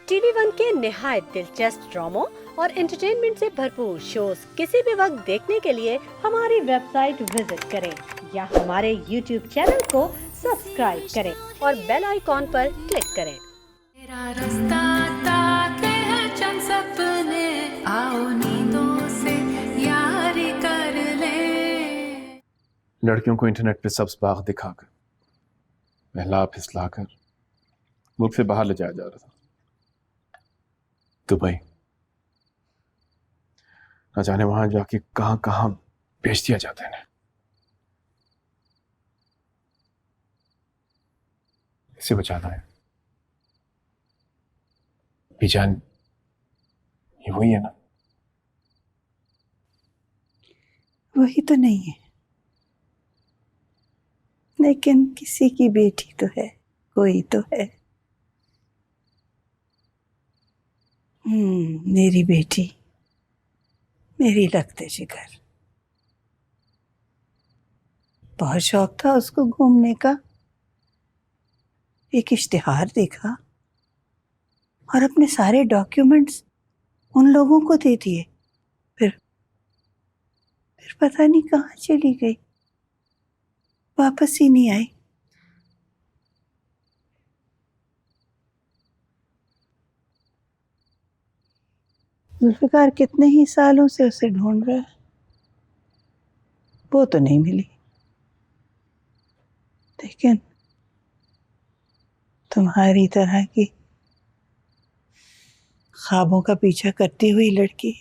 TV one के निहायत दिलचस्प ड्रामों और एंटरटेनमेंट से भरपूर शोज किसी भी वक्त देखने के लिए हमारी वेबसाइट विजिट करें या हमारे यूट्यूब चैनल को सब्सक्राइब करें और बेल आइकॉन पर क्लिक करें। मेरा रास्ता ताके हैं चंद सपने, आओ नींदों से यारी कर ले। लड़कियों को इंटरनेट पे सब्ज बाग दिखाकर बहला फिसलाकर मुल्क से बाहर ले जाया जा रहा था, दुबई। न जाने वहां जाके कहां कहां बेच दिया जाता है। इसे बचाना है। बीजान ये वही है ना? वही तो नहीं है, लेकिन किसी की बेटी तो है, कोई तो है। मेरी बेटी, मेरी लगते जिगर। बहुत शौक था उसको घूमने का। एक इश्तिहार देखा और अपने सारे डॉक्यूमेंट्स उन लोगों को दे दिए। फिर पता नहीं कहाँ चली गई, वापस ही नहीं आई। जुल्फिकार कितने ही सालों से उसे ढूंढ रहा है, वो तो नहीं मिली। लेकिन तुम्हारी तरह की ख्वाबों का पीछा करती हुई लड़की,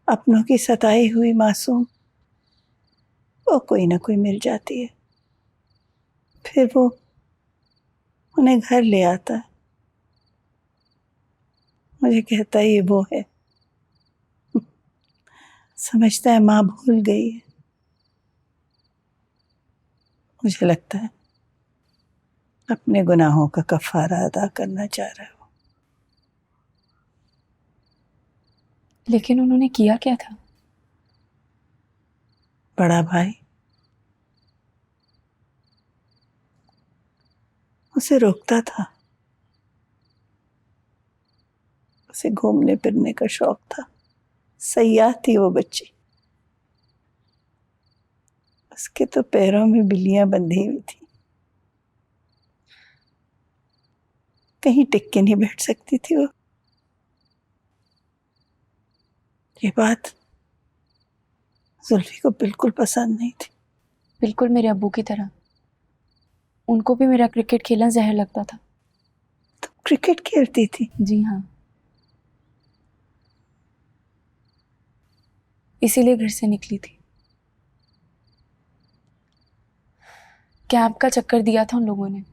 अपनों की सताई हुई मासूम, वो कोई ना कोई मिल जाती है। फिर वो उन्हें घर ले आता है, मुझे कहता है ये वो है। समझता है माँ भूल गई है। मुझे लगता है अपने गुनाहों का कफारा अदा करना चाह रहा है वो। लेकिन उन्होंने किया क्या था? बड़ा भाई उसे रोकता था। उसे घूमने फिरने का शौक था, सयाह थी वो बच्ची। उसके तो पैरों में बिल्लियां बंधी हुई थी, कहीं टिक के नहीं बैठ सकती थी वो। ये बात जुल्फी को बिल्कुल पसंद नहीं थी। बिल्कुल मेरे अब्बू की तरह। उनको भी मेरा क्रिकेट खेलना जहर लगता था। तो क्रिकेट खेलती थी? जी हाँ, इसीलिए घर से निकली थी। कैंप का चक्कर दिया था उन लोगों ने।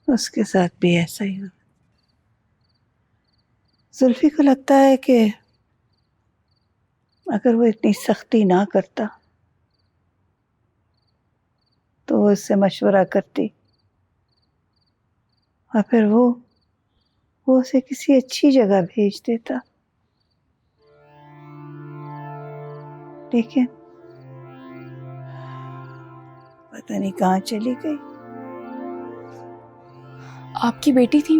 उसके साथ भी ऐसा ही हुआ। जुल्फी को लगता है कि अगर वो इतनी सख्ती ना करता तो वो उससे मशवरा करती और फिर वो उसे किसी अच्छी जगह भेज देता। लेकिन पता नहीं कहाँ चली गई। आपकी बेटी थी?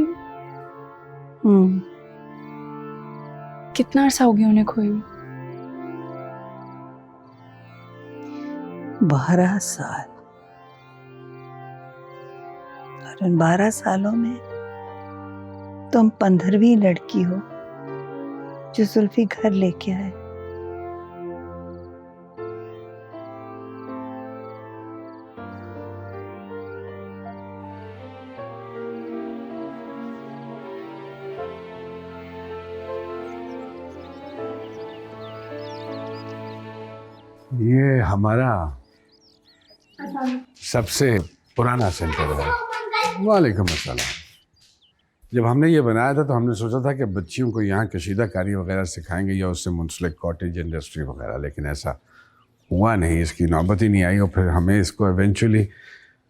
कितना अरसा हो गया उन्हें खोए हुए? 12 साल। और उन 12 सालों में तुम 15वीं लड़की हो जो जुल्फी घर लेके आए। ये हमारा सबसे पुराना सेंटर है। वालेकुम अस्सलाम। जब हमने ये बनाया था तो हमने सोचा था कि बच्चियों को यहाँ कशीदाकारी वगैरह सिखाएंगे या उससे मुंसलिक कॉटेज इंडस्ट्री वगैरह, लेकिन ऐसा हुआ नहीं, इसकी नौबत ही नहीं आई और फिर हमें इसको इवेंचुअली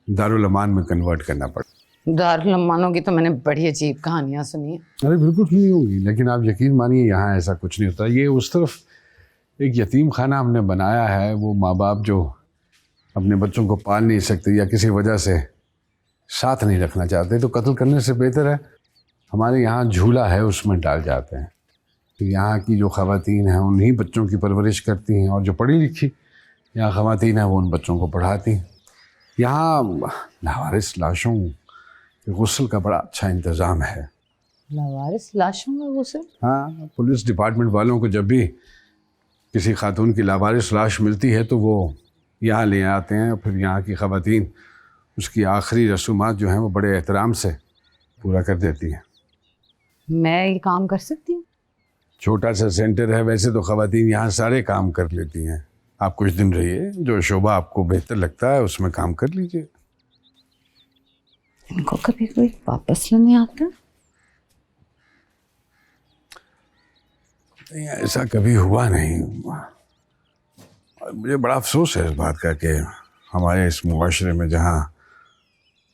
दारुल अमान में कन्वर्ट करना पड़ा। दारुल अमानों की तो मैंने बड़ी अजीब कहानियाँ सुनी है। अरे बिल्कुल नहीं होंगी, लेकिन आप यकीन मानिए यहाँ ऐसा कुछ नहीं होता। ये उस तरफ एक यतीम खाना हमने बनाया है। वो माँ बाप जो अपने बच्चों को पाल नहीं सकते या किसी वजह से साथ नहीं रखना चाहते, तो कत्ल करने से बेहतर है हमारे यहाँ झूला है उसमें डाल जाते हैं। तो यहाँ की जो ख़वातीन हैं उन्हीं बच्चों की परवरिश करती हैं, और जो पढ़ी लिखी यहाँ ख़वातीन हैं वो उन बच्चों को पढ़ाती हैं। यहाँ लावारिस लाशों के गुस्ल का बड़ा अच्छा इंतज़ाम है। लावारिस लाशों में गुस्ल? हाँ, पुलिस डिपार्टमेंट वालों को जब भी किसी खातून की लावारिस लाश मिलती है तो वो यहाँ ले आते हैं, और फिर यहाँ की ख़वातीन उसकी आखिरी रसूमात जो हैं वो बड़े एहतराम से पूरा कर देती हैं। मैं ये काम कर सकती हूँ? छोटा सा सेंटर है, वैसे तो ख़वातीन यहाँ सारे काम कर लेती हैं। आप कुछ दिन रहिए, जो शोबा आपको बेहतर लगता है उसमें काम कर लीजिए। इनको कभी कोई वापस लेने आता? नहीं, ऐसा कभी हुआ नहीं। और मुझे बड़ा अफसोस है इस बात का कि हमारे इस मुआशरे में जहाँ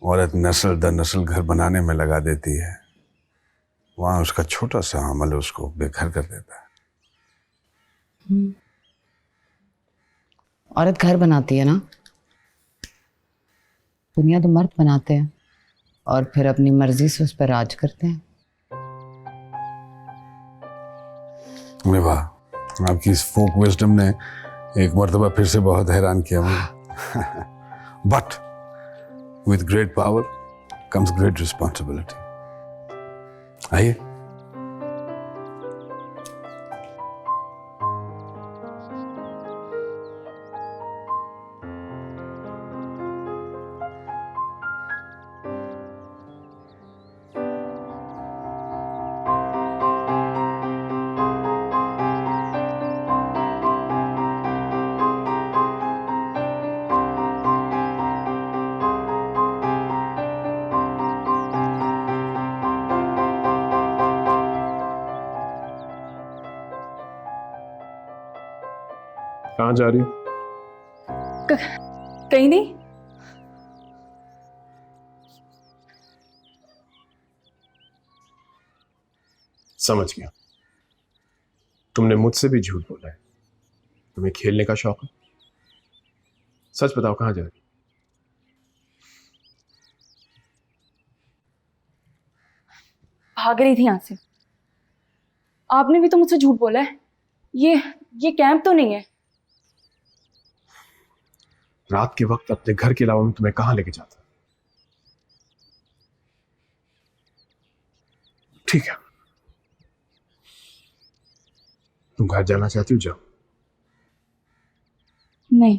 औरत नस्ल दर नस्ल घर बनाने में लगा देती है, वहाँ उसका छोटा सा अमल उसको बेघर कर देता है। औरत घर बनाती है ना, दुनिया तो मर्द बनाते हैं और फिर अपनी मर्जी से उस पर राज करते हैं। अरे वाह, आपकी इस फोक विजडम ने एक मर्तबा फिर से बहुत हैरान किया मुझे। But with great power comes great responsibility. आइए। कहाँ जा रही हो? कहीं नहीं। समझ गया, तुमने मुझसे भी झूठ बोला है। तुम्हें खेलने का शौक है? सच बताओ, कहाँ जा रही? भाग रही थी यहाँ से। आपने भी तो मुझसे झूठ बोला है। ये कैंप तो नहीं है। रात के वक्त अपने घर के अलावा मैं तुम्हें कहाँ लेके जाता? ठीक है, तुम घर जाना चाहती हो, जाओ। नहीं,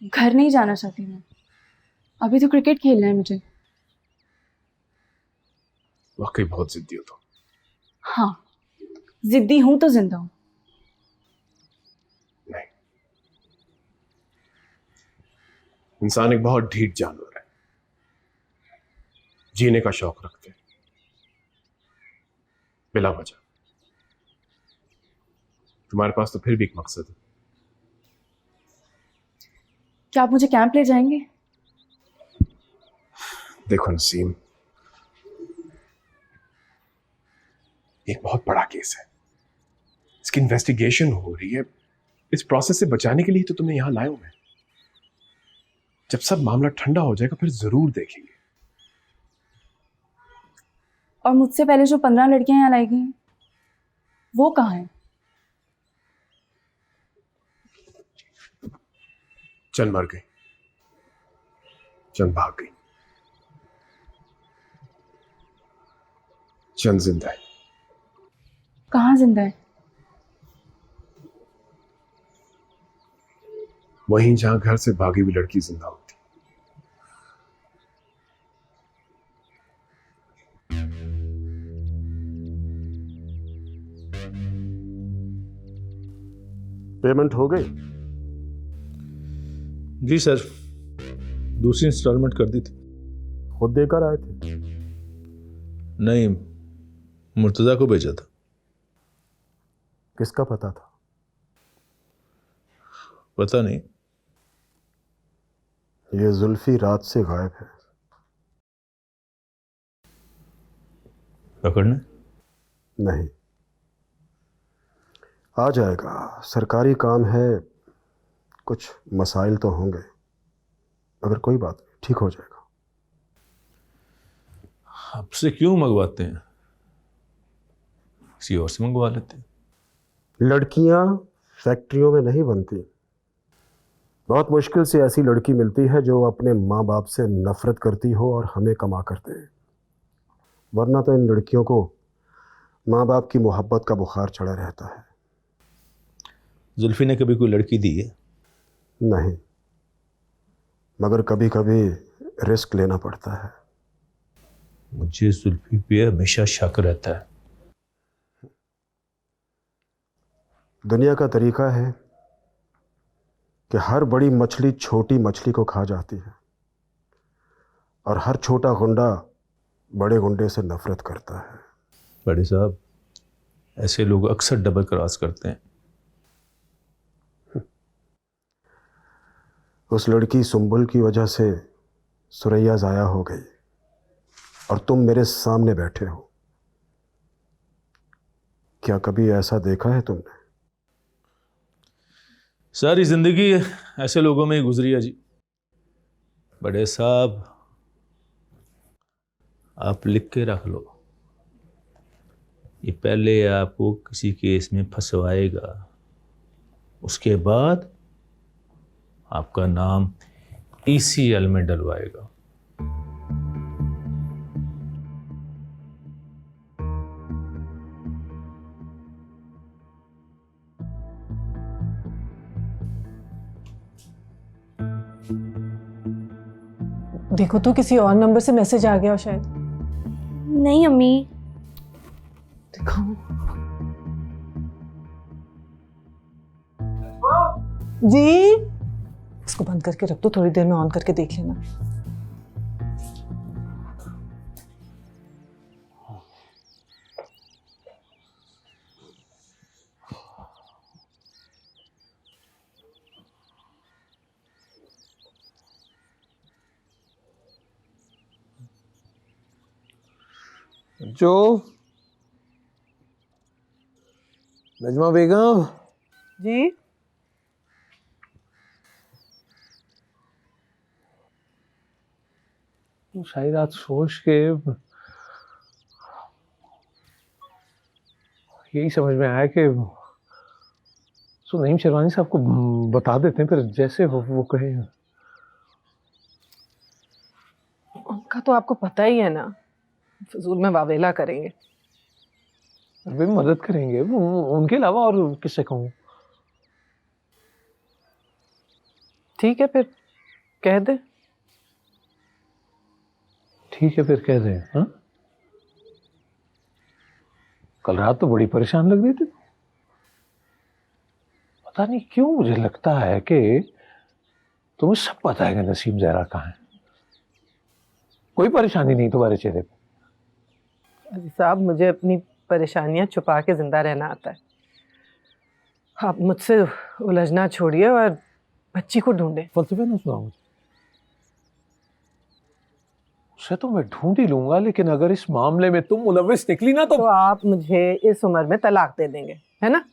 घर नहीं जाना चाहती मैं। अभी तो क्रिकेट खेलना है मुझे। वाकई बहुत जिद्दी हो तुम। हाँ, जिद्दी हूं तो जिंदा हूं। नहीं, इंसान एक बहुत ढीठ जानवर है, जीने का शौक रखते हैं बिला वजह। तुम्हारे पास तो फिर भी एक मकसद है। क्या आप मुझे कैंप ले जाएंगे? देखो नसीम, एक बहुत बड़ा केस है, इसकी इन्वेस्टिगेशन हो रही है। इस प्रोसेस से बचाने के लिए तो तुम्हें यहां लाया हूं मैं। जब सब मामला ठंडा हो जाएगा फिर जरूर देखेंगे। और मुझसे पहले जो 15 लड़कियां यहाँ लाई गई वो कहाँ हैं? चंद मर गई, चंद भाग गई, चंद जिंदा है। कहाँ जिंदा है? वहीं जहां घर से भागी हुई लड़की जिंदा होती। पेमेंट हो गई? जी सर, दूसरी इंस्टॉलमेंट कर दी थी। खुद देकर आए थे? नहीं, मुर्तज़ा को भेजा था। किसका पता था? पता नहीं। ये जुल्फी रात से गायब है। पकड़ना? नहीं, आ जाएगा। सरकारी काम है, कुछ मसाइल तो होंगे, मगर कोई बात नहीं, ठीक हो जाएगा। आपसे क्यों मंगवाते हैं, किसी और से मंगवा लेते हैं। लड़कियां फैक्ट्रियों में नहीं बनती। बहुत मुश्किल से ऐसी लड़की मिलती है जो अपने माँ बाप से नफरत करती हो और हमें कमा कर दे, वरना तो इन लड़कियों को माँ बाप की मोहब्बत का बुखार चढ़ा रहता है। जुल्फी ने कभी कोई लड़की दी है? नहीं, मगर कभी कभी रिस्क लेना पड़ता है। मुझे जुल्फी पे हमेशा शक रहता है। दुनिया का तरीका है कि हर बड़ी मछली छोटी मछली को खा जाती है और हर छोटा गुंडा बड़े गुंडे से नफरत करता है। बड़े साहब, ऐसे लोग अक्सर डबल क्रॉस करते हैं। उस लड़की सुंबुल की वजह से सुरैया ज़ाया हो गई और तुम मेरे सामने बैठे हो। क्या कभी ऐसा देखा है तुमने? सारी जिंदगी ऐसे लोगों में ही गुजरी है जी। बड़े साहब, आप लिख के रख लो, ये पहले आपको किसी केस में फंसवाएगा, उसके बाद आपका नाम ECL में डलवाएगा। देखो तो किसी और नंबर से मैसेज आ गया हो शायद। नहीं अम्मी। दिखाओ। जी, इसको बंद करके रख दो, थोड़ी देर में ऑन करके देख लेना। जो नजमा बेगम जी, शायद आज सोच के यही समझ में आया कि नईम शेरवानी साहब को बता देते हैं, फिर जैसे वो कहें। उनका तो आपको पता ही है ना, फजूल में वावेला करेंगे। वे मदद करेंगे, उनके अलावा और किससे कहूँ? ठीक है, फिर कह दे। ठीक है, फिर कह दें। हाँ, कल रात तो बड़ी परेशान लग रही थी। पता नहीं क्यों मुझे लगता है कि तुम्हें सब पता है कि नसीम ज़हरा कहाँ है। कोई परेशानी नहीं तुम्हारे चेहरे पे? अजी साहब, मुझे अपनी परेशानियां छुपा के जिंदा रहना आता है। आप मुझसे उलझना छोड़िए और बच्ची को ढूंढे। फलसफे ना सुनाओ मुझे। उसे तो मैं ढूंढ ही लूंगा, लेकिन अगर इस मामले में तुम मुलविस निकली ना तो आप मुझे इस उम्र में तलाक दे देंगे, है ना?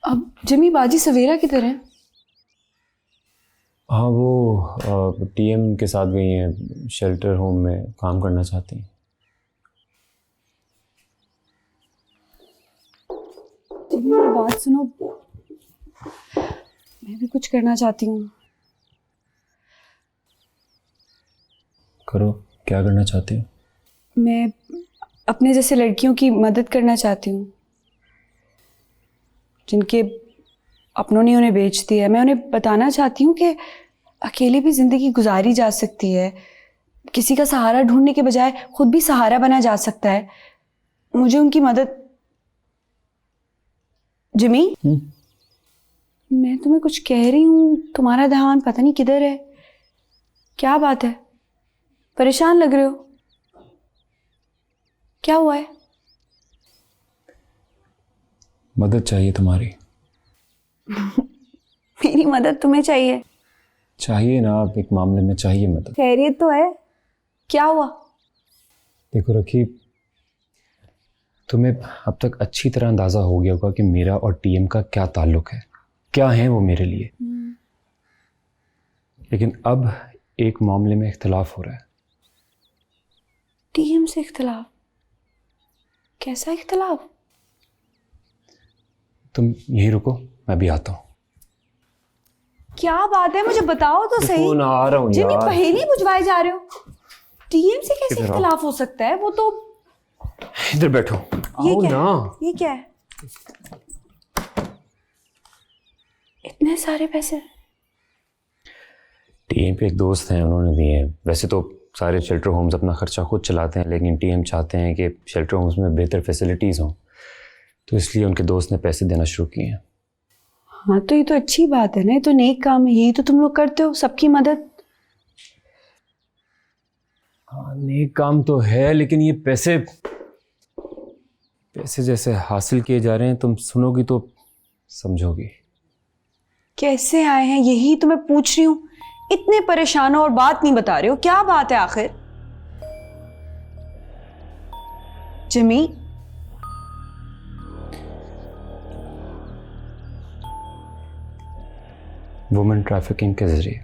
अब जिमी बाजी सवेरा किधर है? हाँ, वो TM के साथ गई हैं, शेल्टर होम में काम करना चाहती हैं। जिमी मेरी बात सुनो, मैं भी कुछ करना चाहती हूँ। करो, क्या करना चाहती हो? मैं अपने जैसे लड़कियों की मदद करना चाहती हूँ, जिनके अपनों ने उन्हें बेच दिया है। मैं उन्हें बताना चाहती हूँ कि अकेले भी ज़िंदगी गुजारी जा सकती है, किसी का सहारा ढूंढने के बजाय खुद भी सहारा बना जा सकता है। मुझे उनकी मदद। जिमी, मैं तुम्हें कुछ कह रही हूँ, तुम्हारा ध्यान पता नहीं किधर है। क्या बात है, परेशान लग रहे हो? क्या हुआ है? मदद चाहिए तुम्हारी। मेरी मदद तुम्हें चाहिए? चाहिए ना, आप एक मामले में चाहिए मदद। खैरियत तो है, क्या हुआ? देखो रखी, तुम्हें अब तक अच्छी तरह अंदाजा हो गया होगा कि मेरा और टीएम का क्या ताल्लुक है, क्या है वो मेरे लिए। लेकिन अब एक मामले में इख्तिलाफ हो रहा है। टीएम से इख्तिलाफ? कैसा इख्तिलाफ? तुम यहीं रुको, मैं भी आता हूँ। क्या बात है, मुझे बताओ तो सही। फोन आ रहा हूँ जिन्नी यार। पहेली बुझवाए जा रहे हो। टीएम से कैसे इधर आओ। इख्तिलाफ हो सकता है? वो तो इधर बैठो। ये आओ क्या ना। है? ये क्या है? इतने सारे पैसे? टीएम पे एक दोस्त हैं, उन्होंने दिए हैं। वैसे तो सारे शेल्टर होम्स अपना खर्चा खुद चलाते हैं, लेकिन टीएम चाहते हैं कि शेल्टर होम्स में बेहतर फैसिलिटीज़ हों, तो इसलिए उनके दोस्त ने पैसे देना शुरू किए हैं। हाँ तो ये तो अच्छी बात है ना, ये तो नेक काम है, यही तो तुम लोग करते हो, सबकी मदद। हाँ, नेक काम तो है, लेकिन ये पैसे जैसे हासिल किए जा रहे हैं, तुम सुनोगी तो समझोगी। कैसे आए हैं यही तो मैं पूछ रही हूँ। इतने परेशान हो और बात नहीं बता रहे हो, क्या बात है आखिर? जिमी, वुमेन ट्रैफिकिंग के जरिए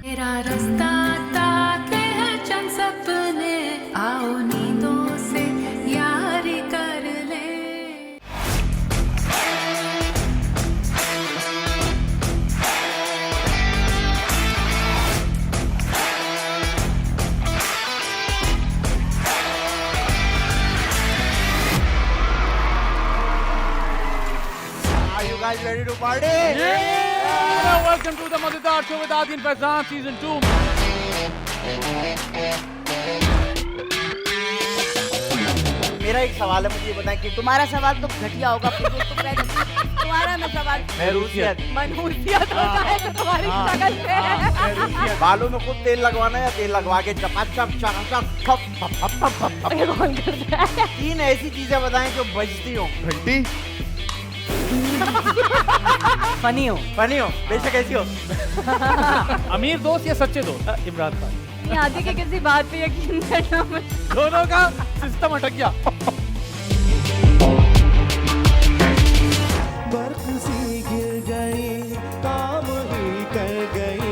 मेरा रास्ता ताके हैं चंद सपने, आओ नींदों से यारी कर ले। Are you guys ready to party? Welcome to the Madhudar Show with Adin Faizan Season 2. मेरा एक सवाल है, मुझे ये बताएं कि तुम्हारा सवाल तो घटिया होगा, तुम्हारा ना सवाल मनहूसियत होता है तो तुम्हारी शक्ल पे है। बालों में खूब तेल लगवाना या तेल लगवा के चपाचप चकाचक फप फप फप फप फप फप। कौन करता है? 3 ऐसी चीजें बताएं जो बजती हो। घंटी। फनी हो बेशक ऐसी हो। अमीर दोस्त या सच्चे दोस्त? इमरान खान। आदि के किसी बात पे यकीन करना मत। दोनों का सिस्टम अटक गया। बर्फ सी गिर गई, काम ही कर गई,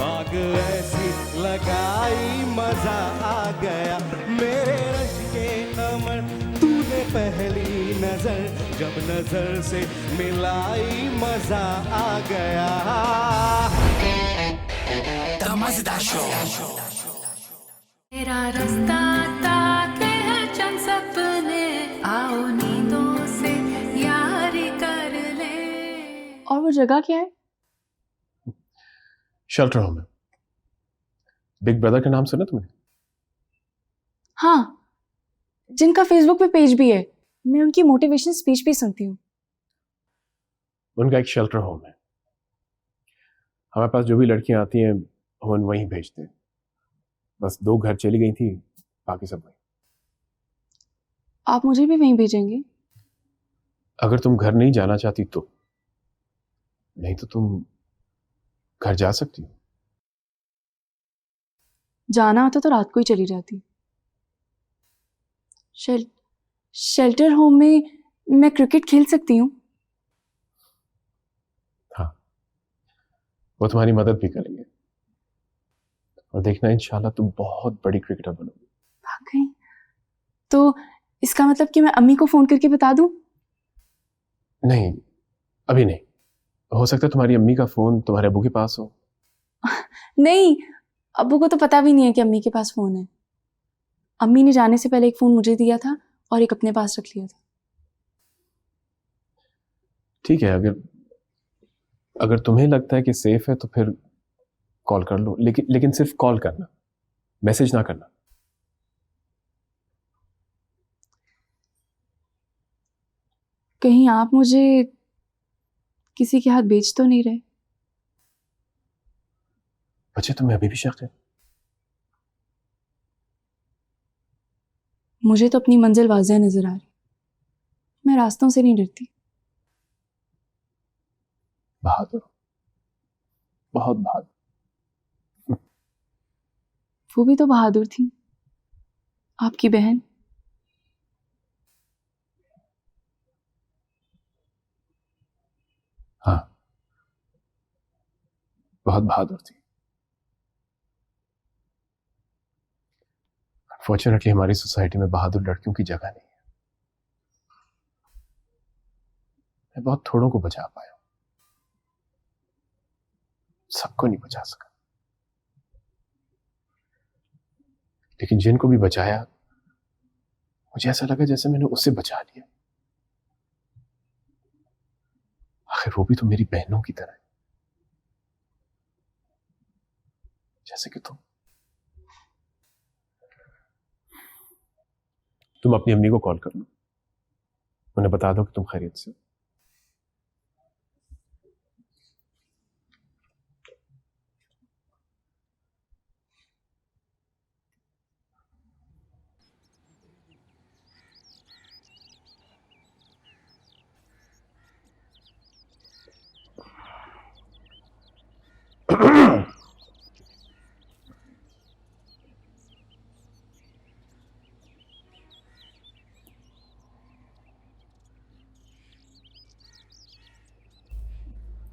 आग ऐसी लगाई, मजा आ गया। मेरे रश के अमर तूने पहली नजर, जब नजर से मिलाई, मजा आ गया। द मजेदार शो। मेरा रास्ता ताके हैं चंद सपने, आओ नींदों से यारी कर ले। और वो जगह क्या है? शेल्टर होम है। बिग ब्रदर का नाम सुना तुमने? हाँ, जिनका फेसबुक पे पेज भी है, मैं उनकी मोटिवेशन स्पीच भी सुनती हूँ। उनका एक शेल्टर होम है। हमारे पास जो भी लड़कियां आती हैं हम उन वहीं भेजते हैं। बस 2 घर चली गई थी, बाकी सब वहीं। आप मुझे भी वहीं भेजेंगे? अगर तुम घर नहीं जाना चाहती तो, नहीं तो तुम घर जा सकती हो। जाना होता तो रात को ही चली जाती। शेल्टर होम में मैं क्रिकेट खेल सकती हूँ? हाँ, वो तुम्हारी मदद भी करेंगे और देखना इंशाल्लाह तुम बहुत बड़ी क्रिकेटर बनोगी। वाकई? तो इसका मतलब कि मैं अम्मी को फोन करके बता दूं? नहीं, अभी नहीं। हो सकता है तुम्हारी अम्मी का फोन तुम्हारे अबू के पास हो। नहीं, अब्बू को तो पता भी नहीं है कि अम्मी के पास फोन है। अम्मी ने जाने से पहले एक फोन मुझे दिया था और एक अपने पास रख लिया था। ठीक है, अगर तुम्हें लगता है कि सेफ है तो फिर कॉल कर लो, लेकिन सिर्फ कॉल करना, मैसेज ना करना। कहीं आप मुझे किसी के हाथ बेच तो नहीं रहे? बच्चे तुम्हें अभी भी शक है? मुझे तो अपनी मंजिल वाज़ेह नजर आ रही, मैं रास्तों से नहीं डरती। बहादुर, बहुत बहादुर। वो भी तो बहादुर थी, आपकी बहन। हाँ, बहुत बहादुर थी। अनफॉर्चुनेटली हमारी सोसाइटी में बहादुर लड़कियों की जगह नहीं है। मैं बहुत थोड़ों को बचा पाया, सबको नहीं बचा सका, लेकिन जिनको भी बचाया मुझे ऐसा लगा जैसे मैंने उसे बचा लिया। आखिर वो भी तो मेरी बहनों की तरह है, जैसे कि तुम अपनी अम्मी को कॉल कर लो, उन्हें बता दो कि तुम खैरियत से हो।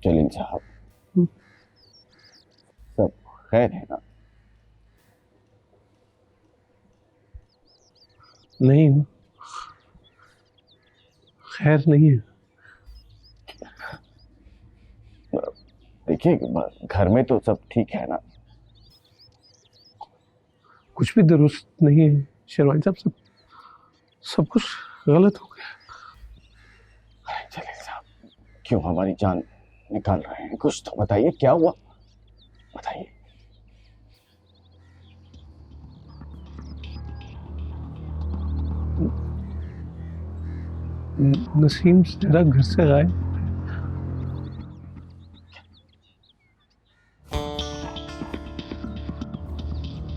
जलील साहब, सब खैर है ना? नहीं, खैर नहीं है। देखिए, घर में तो सब ठीक है ना? कुछ भी दुरुस्त नहीं है शेरवानी साहब, सब कुछ गलत हो गया। जलील साहब, क्यों हमारी जान निकाल रहे हैं? कुछ तो बताइए, क्या हुआ? बताइए। नसीम जरा घर से गायब।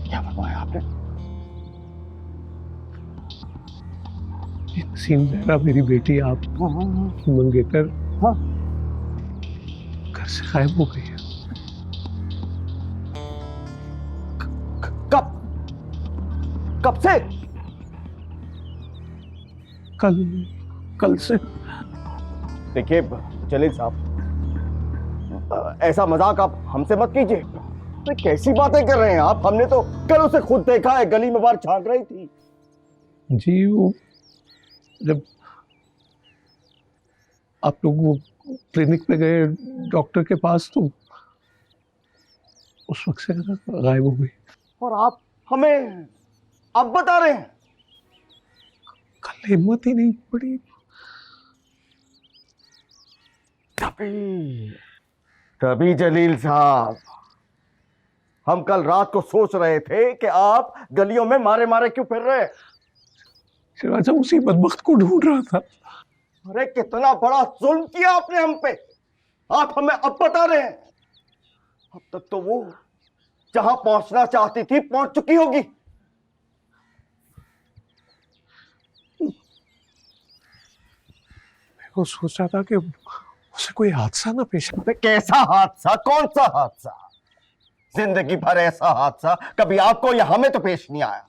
क्या फरमाया आपने? नसीम जहरा मेरी बेटी, आप मंगेतर, हाँ, घर से गायब हो गई है। कब? कब से? कल से। देखिए जलील साहब, ऐसा मजाक आप हमसे मत कीजिए। तो कैसी बातें कर रहे हैं आप? हमने तो कल उसे खुद देखा है, गली में बाहर झांक रही थी। जी, वो जब आप लोग वो क्लिनिक पे गए डॉक्टर के पास, तो उस वक्त से गायब हो गई। और आप हमें अब बता रहे हैं? कल हिम्मत ही नहीं पड़ी। तभी जलील साहब, हम कल रात को सोच रहे थे कि आप गलियों में मारे मारे क्यों फिर रहे हैं। शेरवानी साहब, उसी बदबख्त को ढूंढ रहा था। अरे कितना बड़ा जुल्म किया आपने हम पे, आप हमें अब बता रहे हैं? अब तक तो वो जहां पहुंचना चाहती थी पहुंच चुकी होगी। मैं सोच रहा था कि उसे कोई हादसा ना पेश आए। कैसा हादसा? कौन सा हादसा? जिंदगी भर ऐसा हादसा कभी आपको या हमें तो पेश नहीं आया,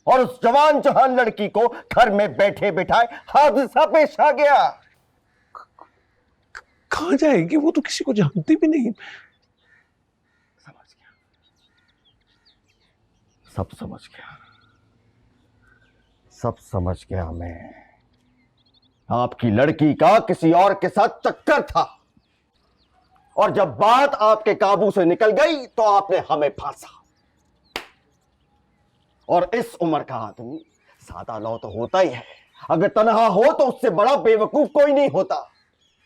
और उस जवान जहान लड़की को घर में बैठे बिठाए हादसा पेश आ गया। कहां जाएगी वो? तो किसी को जानती भी नहीं। समझ गया, सब समझ गया, सब समझ गया मैं। आपकी लड़की का किसी और के साथ चक्कर था, और जब बात आपके काबू से निकल गई तो आपने हमें फांसा। और इस उम्र का आदमी सादा लौ तो होता ही है, अगर तन्हा हो तो उससे बड़ा बेवकूफ कोई नहीं होता।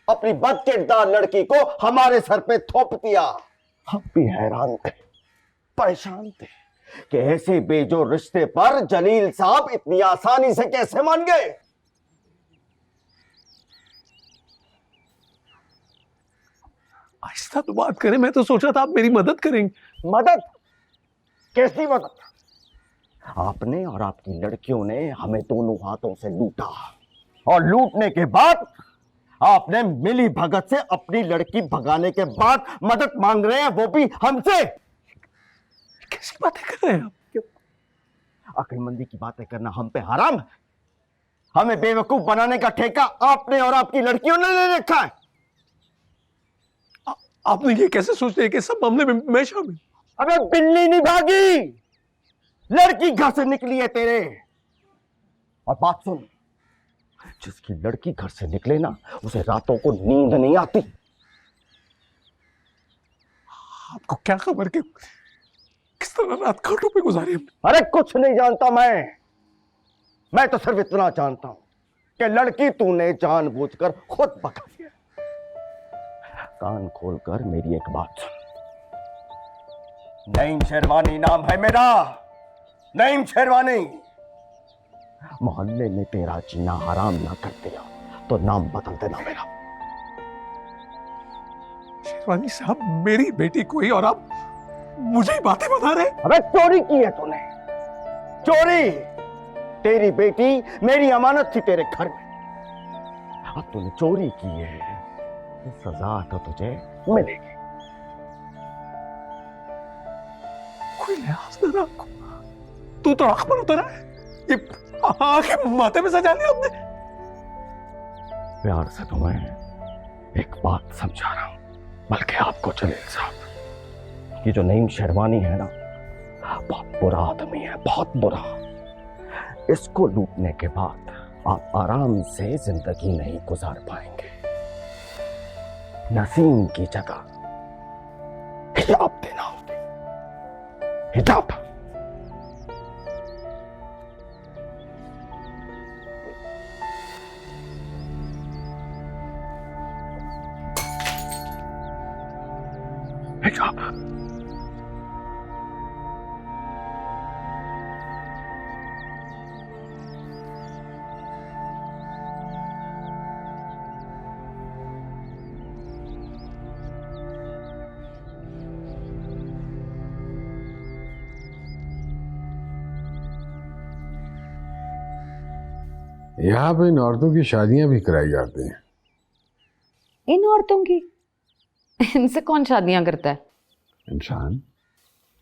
अपनी बदकिरदार लड़की को हमारे सर पे थोप दिया। हम भी हैरान थे, परेशान थे कि ऐसे बेजोड़ रिश्ते पर जलील साहब इतनी आसानी से कैसे मान गए। आहिस्ता तो बात करें, मैं तो सोचा था आप मेरी मदद करेंगे। मदद? कैसी मदद? आपने और आपकी लड़कियों ने हमें दोनों हाथों से लूटा, और लूटने के बाद आपने मिली भगत से अपनी लड़की भगाने के बाद मदद मांग रहे हैं, वो भी हमसे। कैसी बातें कर रहे हैं आप? अक्लमंदी की बातें करना हम पे हराम है। हमें बेवकूफ बनाने का ठेका आपने और आपकी लड़कियों ने ले रखा है। आपने ये कैसे सोच लिया कि सब मामले में मैं शामिल? अबे बिल्ली नहीं भागी, लड़की घर से निकली है तेरे। और बात सुन, जिसकी लड़की घर से निकले ना, उसे रातों को नींद नहीं आती। आपको क्या खबर कि किस तरह रात खाटों पे गुजारी हमने? अरे कुछ नहीं जानता मैं तो सिर्फ इतना जानता हूं कि लड़की तूने जानबूझकर खुद भगा दिया। कान खोलकर मेरी एक बात सुन, नईम शेरवानी नाम है मेरा, नईम शेरवानी। मोहल्ले में तेरा जीना हराम ना कर दिया तो नाम बदल देना मेरा। शेरवानी साहब, मेरी बेटी कोई और आप मुझे ही बातें बता रहे? अबे चोरी की है तूने, चोरी। तेरी बेटी मेरी अमानत थी तेरे घर में, अब तूने चोरी की है, सजा तो तुझे मिलेगी। कोई लिहाज ना आपको, तू तो आंख पर उतरा है, ये आंखें माथे में सजा लिया आपने। प्यार से तुम्हें एक बात समझा रहा हूं, बल्कि आपको जलील साहब, ये जो नईम शेरवानी है ना, बहुत बुरा आदमी है, बहुत बुरा। इसको लूटने के बाद आप आराम से जिंदगी नहीं गुजार पाएंगे। नसीम की जगह हिजाब देना होगी, हिजाब। हिजाब। यहाँ पे इन औरतों की शादियां भी कराई जाती हैं। इन औरतों की? इनसे कौन शादियां करता है? इंसान।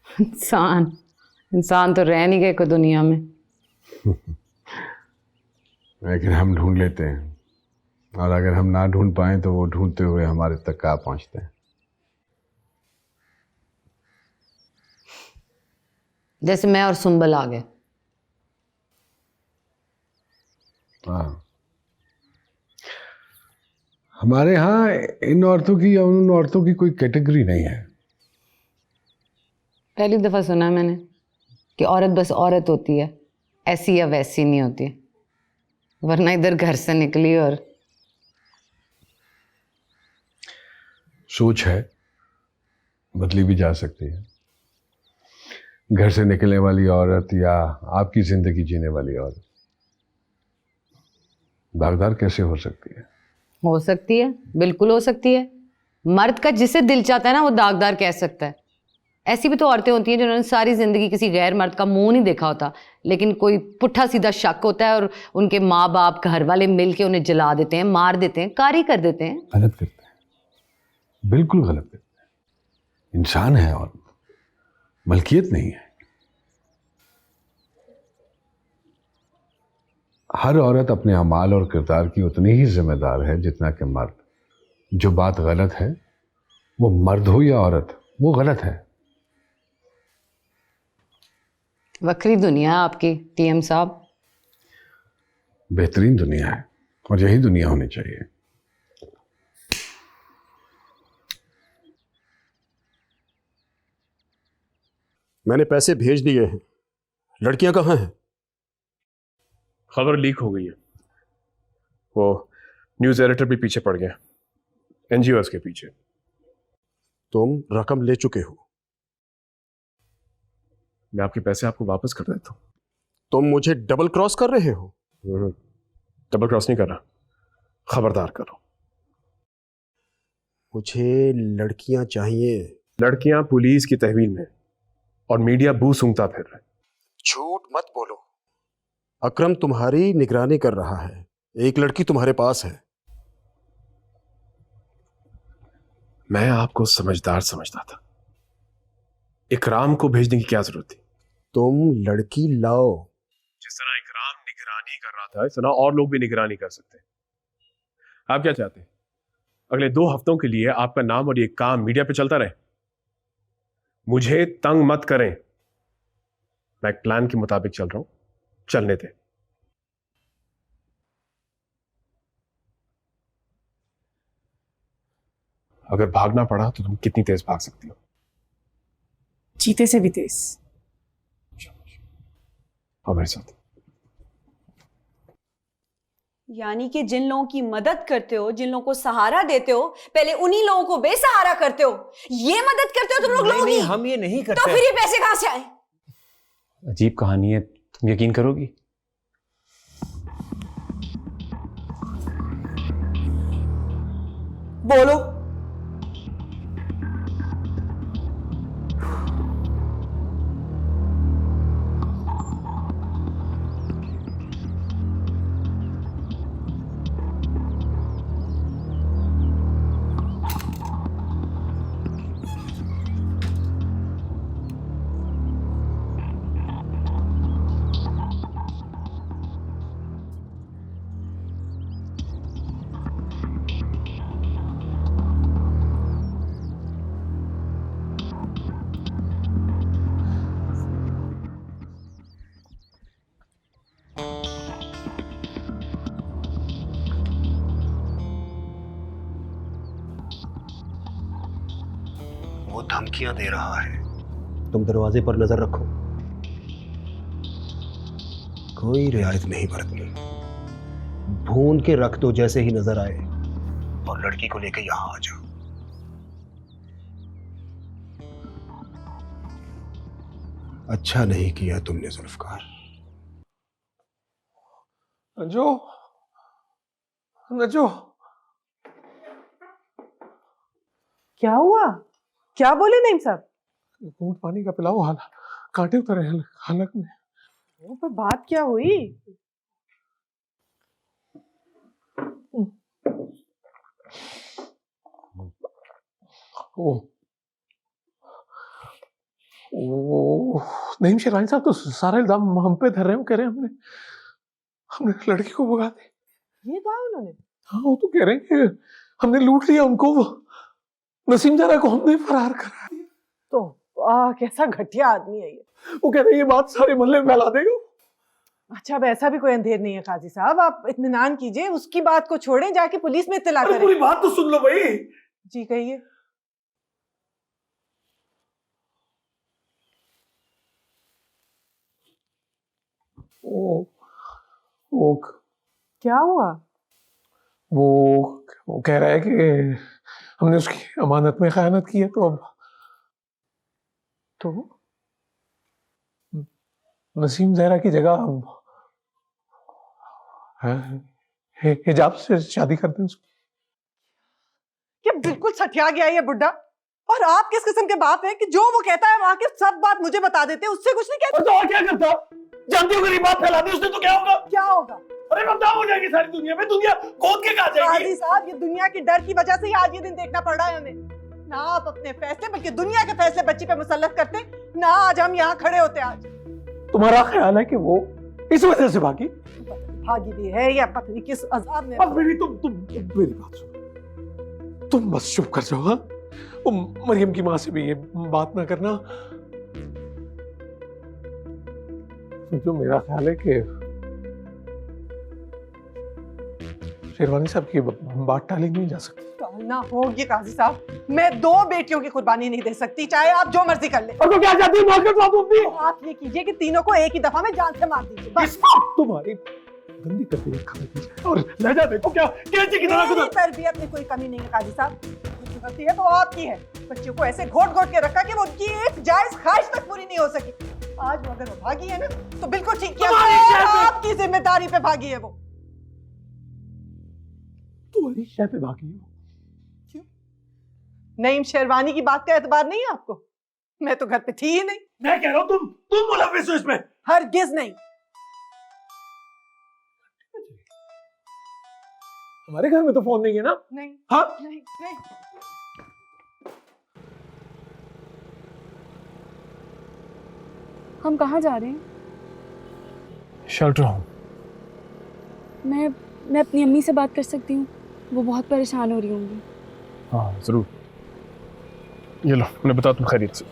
इंसान? इंसान तो रह नहीं गए कोई दुनिया में। लेकिन हम ढूंढ लेते हैं, और अगर हम ना ढूंढ पाए तो वो ढूंढते हुए हमारे तक आ पहुंचते हैं। जैसे मैं और सुंबल आ गए। हाँ, हमारे यहाँ इन औरतों की या उन औरतों की कोई कैटेगरी नहीं है। पहली दफा सुना मैंने कि औरत बस औरत होती है, ऐसी या वैसी नहीं होती, वरना इधर घर से निकली और सोच है, बदली भी जा सकती है। घर से निकलने वाली औरत या आपकी जिंदगी जीने वाली औरत दागदार कैसे हो सकती है? हो सकती है, बिल्कुल हो सकती है। मर्द का जिसे दिल चाहता है ना, वो दागदार कह सकता है। ऐसी भी तो औरतें होती हैं जिन्होंने सारी जिंदगी किसी गैर मर्द का मुंह नहीं देखा होता, लेकिन कोई पुट्ठा सीधा शक होता है और उनके माँ बाप घर वाले मिल के उन्हें जला देते हैं, मार देते हैं, कारी कर देते हैं। गलत करते हैं, बिल्कुल गलत करते हैं। इंसान है और मलकियत नहीं है। हर औरत अपने अमाल और किरदार की उतनी ही जिम्मेदार है जितना कि मर्द। जो बात गलत है, वो मर्द हो या औरत, वो गलत है। वक्री दुनिया आपकी टीएम साहब। बेहतरीन दुनिया है और यही दुनिया होनी चाहिए। मैंने पैसे भेज दिए हैं, लड़कियां कहाँ हैं? खबर लीक हो गई है, वो न्यूज़ एडिटर भी पीछे पड़ गया, एनजीओस के पीछे। तुम रकम ले चुके हो। मैं आपके पैसे आपको वापस कर देता हूँ। तुम मुझे डबल क्रॉस कर रहे हो? डबल क्रॉस नहीं कर रहा, खबरदार करो। मुझे लड़कियां चाहिए। लड़कियां पुलिस की तहवील में और मीडिया बू सूंघता फिर रहा है। झूठ मत बोलो। अकरम तुम्हारी निगरानी कर रहा है, एक लड़की तुम्हारे पास है। मैं आपको समझदार समझता था, इकराम को भेजने की क्या जरूरत थी? तुम लड़की लाओ। जिस तरह इकराम निगरानी कर रहा था, इस तरह और लोग भी निगरानी कर सकते हैं। आप क्या चाहते हैं? अगले 2 हफ्तों के लिए आपका नाम और ये काम मीडिया पे चलता रहे? मुझे तंग मत करें, मैं एक प्लान के मुताबिक चल रहा हूं, चलने दे। अगर भागना पड़ा तो तुम कितनी तेज भाग सकती हो? चीते से भी तेज। और मेरे साथ। यानी कि जिन लोगों की मदद करते हो, जिन लोगों को सहारा देते हो, पहले उन्हीं लोगों को बेसहारा करते हो। ये मदद करते हो तुम लोग लोगों की? हम ये नहीं करते। तो फिर ये पैसे कहां से आए? अजीब कहानी है, तुम यकीन करोगी? बोलो। वो धमकियां दे रहा है, तुम दरवाजे पर नजर रखो। कोई रियायत नहीं बरतनी, भून के रख दो जैसे ही नजर आए, और लड़की को लेकर यहां आ जाओ। अच्छा नहीं किया तुमने जुल्फकार। नजो, नजो, क्या हुआ? क्या बोले नईम साहब? घूंट पानी का पिलाओ, कांटे उतरे हैं हलक में। पर बात क्या हुई? ओ नईम शेरवानी साहब तो सारा इल्जाम हम पे धर रहे हो, कह रहे हैं हमने लड़की को भगा दी। ये कहा उन्होंने? हाँ, वो तो कह रहे हैं कि हमने लूट लिया उनको, नसीम जरा को हमने फरार करा दिया। तो कैसा घटिया आदमी है ये। वो कह रहे हैं ये बात सारे मोहल्ले में फैला देगा। अच्छा, अब ऐसा भी कोई अंधेर नहीं है काजी साहब, आप इत्मीनान कीजिए, उसकी बात को छोड़ें, जाके पुलिस में इत्तला करें। पूरी बात तो सुन लो भाई। जी कहिए। वो क्या हुआ? वो कह रहा है कि हमने उसकी अमानत में खयानत की है, तो अब तो नसीम जहरा की जगह हिजाब से शादी कर दें उसकी। क्या बिल्कुल सठिया गया ये बुड्ढा। और आप किस किस्म के बाप हैं कि जो वो कहता है वहां के सब बात मुझे बता देते हैं, उससे कुछ नहीं कहते? तो और क्या करता? जानती हो, अगर ये बात फैला दी उसने तो क्या होगा? क्या होगा? अरे बदनाम हो जाएगी सारी दुनिया में, दुनिया कूद के कहा जाएगी। काजी साहब, ये दुनिया की डर की वजह से ही आज ये दिन देखना पड़ रहा है हमें। ना आप अपने फैसले बल्कि दुनिया के फैसले बच्ची पे मुसल्लत करते, ना आज हम यहाँ खड़े होते। आज तुम्हारा ख्याल है कि वो इस वजह से भागी? भागी भी है या पता नहीं किस अजाब में। अब मेरी तुम मेरी बात सुनो, तुम बस चुप कर जाओ। हाँ, वो मरियम की माँ से भी ये बात ना करना। जो मेरा ख्याल है कि शेरवानी साहब की बात टाली नहीं जा सकती। टालना होगी काजी साहब, मैं 2 बेटियों की कुर्बानी नहीं दे सकती, चाहे आप जो मर्जी कर ले। और तो क्या चाहती है? आप ये कीजिए कि तीनों को एक ही दफा में जान से मार दीजिए बस। तुम्हारी गंदी तरबियत खा दी और लहजा देखो क्या कैसे की तरह। मेरी तरबियत में कोई कमी नहीं है काजी साहब, जो गलती है वो आपकी है। बच्चों को ऐसे घोट घोट के रखा कि वो उनकी एक जायज ख्वाहिश तक पूरी नहीं हो सकी। आज वो अगर वो भागी है ना, तो बिल्कुल ठीक किया, आपकी जिम्मेदारी पे भागी है वो। तुम्हारी शय पे भागी हो? क्यों? नईम शेरवानी की बात का एतबार नहीं है आपको? मैं तो घर पे थी ही नहीं। मैं कह रहा हूँ तुम मुलविस हो इसमें। हरगिज नहीं। हमारे घर में तो फोन नहीं है ना? नहीं। हाँ? नहीं नहीं। हम कहाँ जा रहे हैं? Shelter home. मैं अपनी अम्मी से बात कर सकती हूँ? वो बहुत परेशान हो रही होंगी। हाँ जरूर। ये लो, उन्हें बताओ तुम खैरियत से।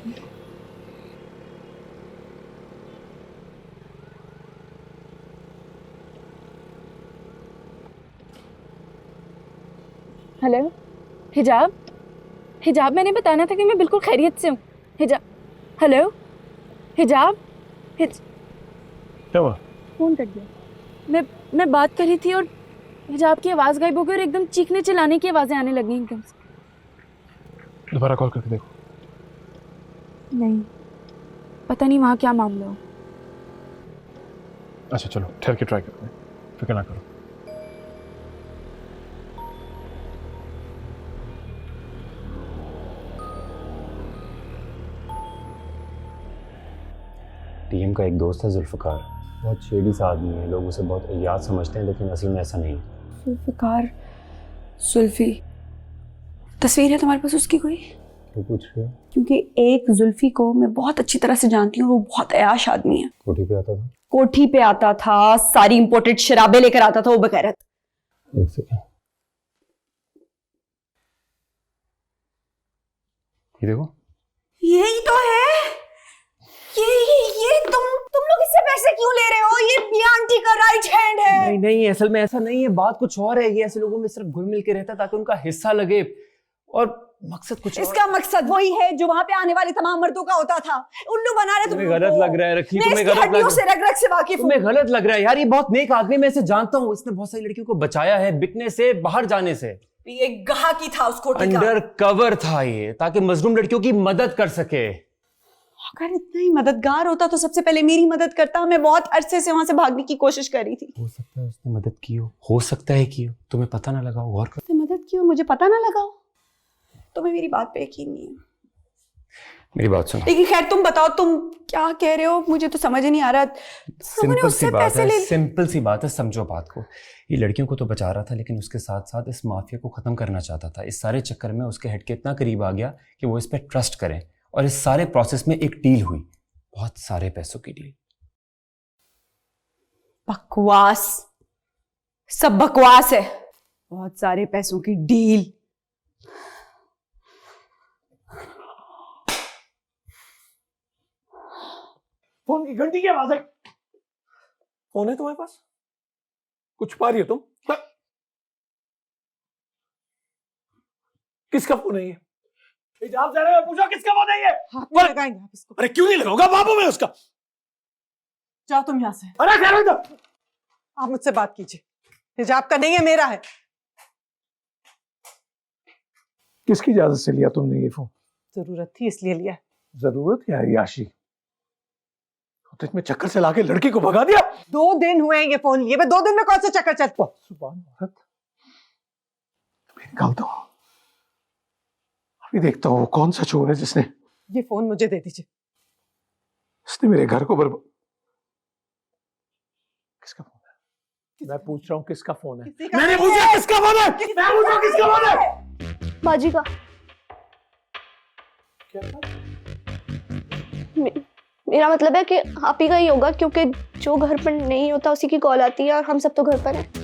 हेलो हिजाब, हिजाब मैंने बताना था कि मैं बिल्कुल खैरियत से हूँ। हिजाब, हेलो हिजाब, क्या हुआ? फोन कट गया। मैं बात कर रही थी और हिजाब की आवाज़ गायब हो गई और एकदम चीखने चिल्लाने की आवाज़ें आने लगी एकदम से। दोबारा कॉल करके देखो। नहीं, पता नहीं वहाँ क्या मामला हो। अच्छा चलो ठहर के ट्राई करते हैं, फिक्र ना करो। टीएम का एक दोस्त है जुल्फ़िकार, बहुत शेडी सा आदमी है। लोग उसे बहुत याद समझते हैं लेकिन असल में ऐसा नहीं है। जुल्फ़िकार, जुल्फ़ी, तस्वीर है तुम्हारे पास उसकी कोई? क्यों पूछ रहे हो? क्योंकि एक जुल्फ़ी को मैं बहुत अच्छी तरह से जानती हूँ, वो बहुत अयाश आदमी है। कोठी पे आता था? कोठी पे आता था, सारी इंपोर्टेड शराबें लेकर आता था वो बगैरत। एक सेकंड, ये देखो। यही तो है। ये तुम लोग इससे पैसे क्यों ले रहे हो? ये मियां आंटी का राइट हैंड है। नहीं नहीं, असल में ऐसा नहीं है, बात कुछ और है। ये ऐसे लोगों में सिर्फ घुल मिल के रहता है ताकि उनका हिस्सा लगे, और मकसद कुछ इसका मकसद वही है जो वहाँ पे आने वाले तमाम मर्दों का होता था। उल्लू बना रहे तुम्हें गलत लग रहा है रखी, तुम्हें गलत लग हड्डियों से रग-रग से वाकिफ हूं। तुम्हें गलत लग रहा है यार। ये बहुत नेक आदमी, मैं इसे जानता हूँ। इसने बहुत सारी लड़कियों को बचाया है बिकने से, बाहर जाने से। ये गाहकी था उस कोठी का। अंडर कवर था ये, ताकि मजलूम लड़कियों की मदद कर सके। अगर इतना ही मददगार होता तो सबसे पहले मेरी मदद करता। मैं बहुत अरसे से वहां से भागने की कोशिश कर रही थी। हो सकता है उसने मदद की हो सकता है की हो, तुम्हें पता ना लगा हो। गौर करो। मदद की हो, मुझे पता ना लगा हो। तुम्हें मेरी बात पे यकीन नहीं है। मेरी बात सुनो। लेकिन खैर तुम बताओ, तुम क्या कह रहे हो? मुझे तो समझ ही नहीं आ रहा। सिंपल सी बात है, सिंपल सी बात है, समझो बात को। ये लड़कियों को तो बचा रहा था लेकिन उसके साथ साथ इस माफिया को खत्म करना चाहता था। इस सारे चक्कर में उसके हेड के इतना करीब आ गया कि वो इस पर ट्रस्ट करें, और इस सारे प्रोसेस में एक डील हुई, बहुत सारे पैसों की डील। बकवास, सब बकवास है। बहुत सारे पैसों की डील। फोन की घंटी की आवाज है। फोन है तुम्हारे पास? कुछ पा रही हो तुम? किसका फोन है ये? हिजाब जा रहे हो, पूछो किसका फोन है ये? हाथ नहीं लगाएंगे आप इसको। अरे क्यों नहीं लगाऊंगा, बाबू मैं उसका। जाओ तुम यहाँ से। अरे ठहरो इधर। आप मुझसे बात कीजिए। हिजाब का नहीं है, मेरा है। किसकी इजाजत से लिया तुमने ये फोन? जरूरत थी इसलिए लिया। जरूरत क्या है याशी? तो इसमें चक्कर चला के लड़की को भगा दिया। 2 दिन हुए हैं ये फोन लिए। 2 दिन में कौन सा चक्कर चलता? सुभान औरत, निकालता हूं, अभी देखता हूं वो कौन सा चोर है जिसने ये फोन मुझे दे दीजिए। इसने मेरे घर को बर्बाद। किसका फोन है? मैं पूछ रहा हूं किसका फोन है? मैंने पूछा किसका फोन है? मैं पूछ रहा हूं किसका फोन है? बाजी का। मेरा मतलब है कि आप ही का ही होगा, क्योंकि जो घर पर नहीं होता उसी की कॉल आती है, और हम सब तो घर पर हैं।